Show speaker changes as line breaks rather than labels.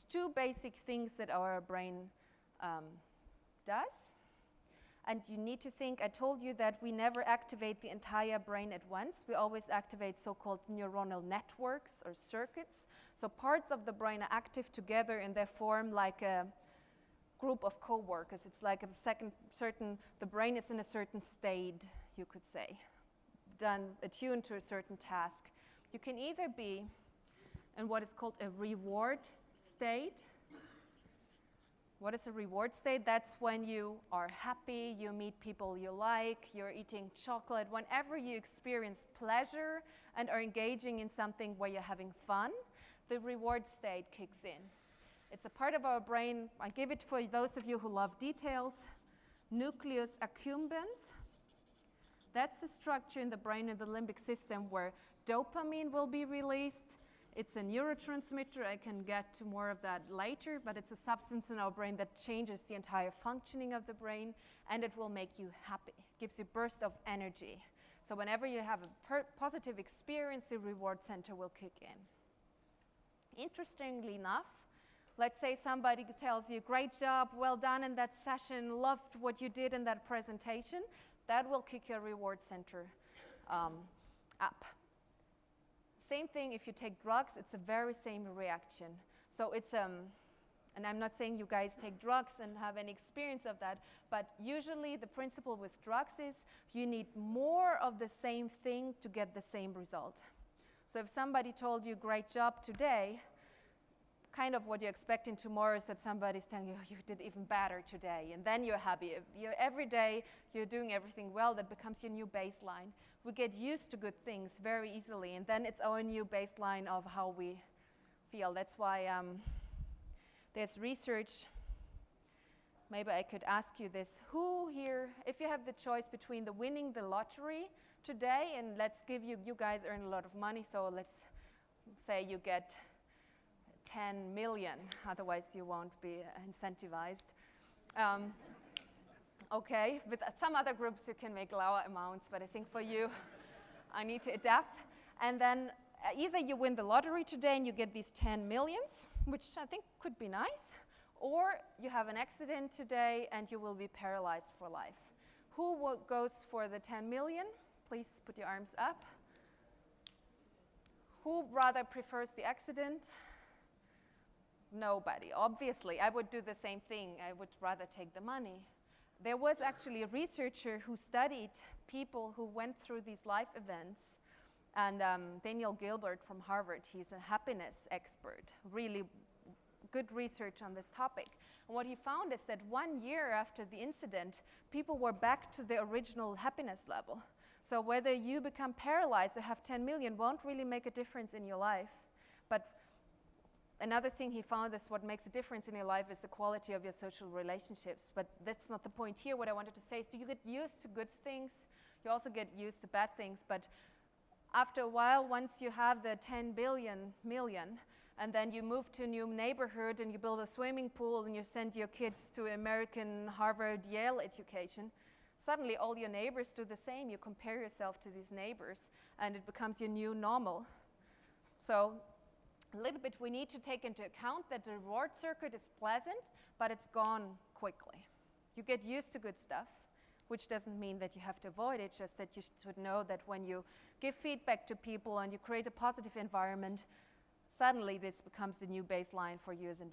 two basic things that our brain does. And you need to think, I told you that we never activate the entire brain at once. We always activate so-called neuronal networks or circuits. So parts of the brain are active together and they form like a group of co-workers. It's like the brain is in a certain state, you could say, attuned to a certain task. You can either be in what is called a reward state. What is a reward state? That's when you are happy, you meet people you like, you're eating chocolate. Whenever you experience pleasure and are engaging in something where you're having fun, the reward state kicks in. It's a part of our brain. I give it for those of you who love details. Nucleus accumbens. That's the structure in the brain and the limbic system where dopamine will be released. It's a neurotransmitter. I can get to more of that later, but it's a substance in our brain that changes the entire functioning of the brain, and it will make you happy. It gives you a burst of energy. So whenever you have a positive experience, the reward center will kick in. Interestingly enough, let's say somebody tells you, great job, well done in that session, loved what you did in that presentation. That will kick your reward center up. Same thing if you take drugs, it's the very same reaction. So it's, and I'm not saying you guys take drugs and have any experience of that, but usually the principle with drugs is you need more of the same thing to get the same result. So if somebody told you, great job today, kind of what you're expecting tomorrow is that somebody's telling you, oh, you did even better today, and then you're happy. If every day you're doing everything well, that becomes your new baseline. We get used to good things very easily, and then it's our new baseline of how we feel. That's why there's research. Maybe I could ask you this. Who here, if you have the choice between winning the lottery today, and let's give you guys earn a lot of money, so let's say you get 10 million, otherwise you won't be incentivized. Okay, with some other groups you can make lower amounts, but I think for you, I need to adapt. And then either you win the lottery today and you get these 10 millions, which I think could be nice, or you have an accident today and you will be paralyzed for life. Who goes for the 10 million? Please put your arms up. Who rather prefers the accident? Nobody, obviously. I would do the same thing. I would rather take the money. There was actually a researcher who studied people who went through these life events, and Daniel Gilbert from Harvard, he's a happiness expert, really good research on this topic. And what he found is that 1 year after the incident, people were back to the original happiness level. So whether you become paralyzed or have 10 million won't really make a difference in your life. But another thing he found is what makes a difference in your life is the quality of your social relationships. But that's not the point here. What I wanted to say is, do you get used to good things? You also get used to bad things. But after a while, once you have the 10 million, and then you move to a new neighborhood and you build a swimming pool and you send your kids to American Harvard, Yale education, suddenly all your neighbors do the same. You compare yourself to these neighbors and it becomes your new normal. So a little bit we need to take into account that the reward circuit is pleasant, but it's gone quickly. You get used to good stuff, which doesn't mean that you have to avoid it, just that you should know that when you give feedback to people and you create a positive environment, suddenly this becomes the new baseline for you as a leader.